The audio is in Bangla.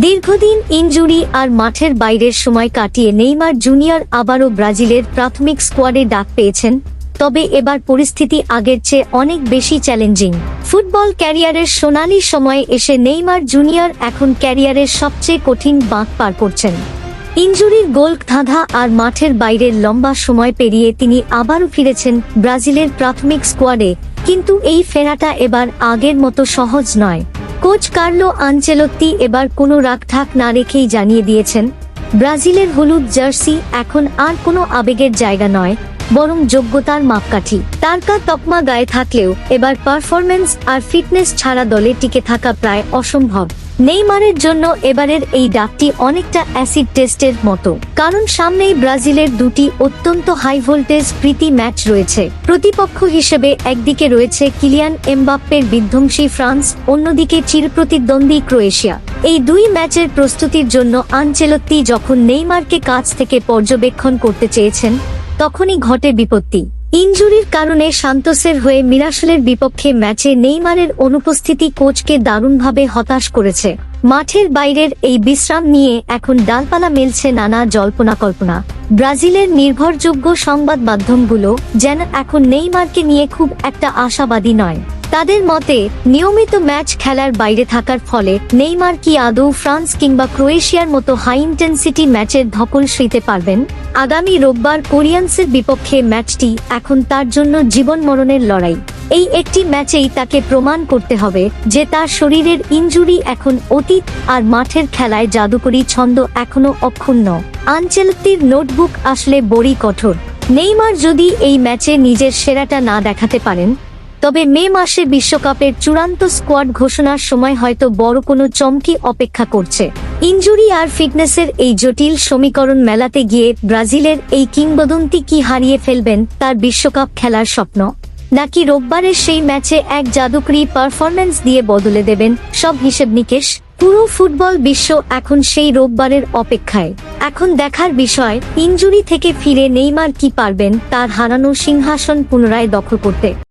দীর্ঘদিন ইনজুরি আর মাঠের বাইরের সময় কাটিয়ে নেইমার জুনিয়র আবারও ব্রাজিলের প্রাথমিক স্কোয়াডে ডাক পেয়েছেন। তবে এবার পরিস্থিতি আগের চেয়ে অনেক বেশি চ্যালেঞ্জিং। ফুটবল ক্যারিয়ারের সোনালি সময়ে এসে নেইমার জুনিয়র এখন ক্যারিয়ারের সবচেয়ে কঠিন বাঁক পার করছেন। ইনজুরির গোল ধাঁধা আর মাঠের বাইরের লম্বা সময় পেরিয়ে তিনি আবারও ফিরেছেন ব্রাজিলের প্রাথমিক স্কোয়াডে, কিন্তু এই ফেরাটা এবার আগের মতো সহজ নয়। কোচ কার্লো আনচেলত্তি এবার কোনো রাখঢাক না রেখেই জানিয়ে দিয়েছেন, ব্রাজিলের হলুদ জার্সি এখন আর কোনো আবেগের জায়গা নয়, বরং যোগ্যতার মাপকাঠি। তারকা তকমা গায়ে থাকলেও এবার পারফরম্যান্স আর ফিটনেস ছাড়া দলে টিকে থাকা প্রায় অসম্ভব। নেইমারের জন্য এবারের এই ডাকটি অনেকটা অ্যাসিড টেস্টের মতো, কারণ সামনেই ব্রাজিলের দুটি অত্যন্ত হাই ভোল্টেজ প্রীতি ম্যাচ রয়েছে। প্রতিপক্ষ হিসেবে একদিকে রয়েছে কিলিয়ান এমবাপ্পের বিধ্বংসী ফ্রান্স, অন্যদিকে চিরপ্রতিদ্বন্দ্বী ক্রোয়েশিয়া। এই দুই ম্যাচের প্রস্তুতির জন্য আনচেলত্তি যখন নেইমারকে কাছ থেকে পর্যবেক্ষণ করতে চেয়েছেন, তখনই ঘটে বিপত্তি। ইনজুরির কারণে সান্তোসের হয়ে মিরাসলের বিপক্ষে ম্যাচে নেইমারের অনুপস্থিতি কোচকে দারুণভাবে হতাশ করেছে। মাঠের বাইরের এই বিশ্রাম নিয়ে এখন ডালপালা মেলছে নানা জল্পনা কল্পনা। ব্রাজিলের নির্ভরযোগ্য সংবাদ মাধ্যমগুলো যেন এখন নেইমারকে নিয়ে খুব একটা আশাবাদী নয়। তাদের মতে, নিয়মিত ম্যাচ খেলার বাইরে থাকার ফলে নেইমার কি আদৌ ফ্রান্স কিংবা ক্রোয়েশিয়ার মতো হাই ইন্টেন্সিটি ম্যাচের ধকল সইতে পারবেন? আগামী রোববার কোরিয়ান্সের বিপক্ষে ম্যাচটি এখন তার জন্য জীবন মরণের লড়াই। এই একটি ম্যাচেই তাকে প্রমাণ করতে হবে যে তার শরীরের ইনজুরি এখন অতীত আর মাঠের খেলায় জাদুকরী ছন্দ এখনো অক্ষুণ্ণ। আনচেলত্তির নোটবুক আসলে বড়ই কঠোর। নেইমার যদি এই ম্যাচে নিজের সেরাটা না দেখাতে পারেন, তবে মে মাসে বিশ্বকাপের চূড়ান্ত স্কোয়াড ঘোষণার সময় হয়তো বড় কোনো চমকি অপেক্ষা করছে। ইনজুরি আর ফিটনেসের এই জটিল সমীকরণ মেলাতে গিয়ে ব্রাজিলের এই কিংবদন্তি কি হারিয়ে ফেলবেন তার বিশ্বকাপ খেলার স্বপ্ন, নাকি রোববারের সেই ম্যাচে এক জাদুকরী পারফরম্যান্স দিয়ে বদলে দেবেন সব হিসেব নিকেশ? পুরো ফুটবল বিশ্ব এখন সেই রোববারের অপেক্ষায়। এখন দেখার বিষয়, ইনজুরি থেকে ফিরে নেইমার কি পারবেন তার হারানো সিংহাসন পুনরায় দখল করতে।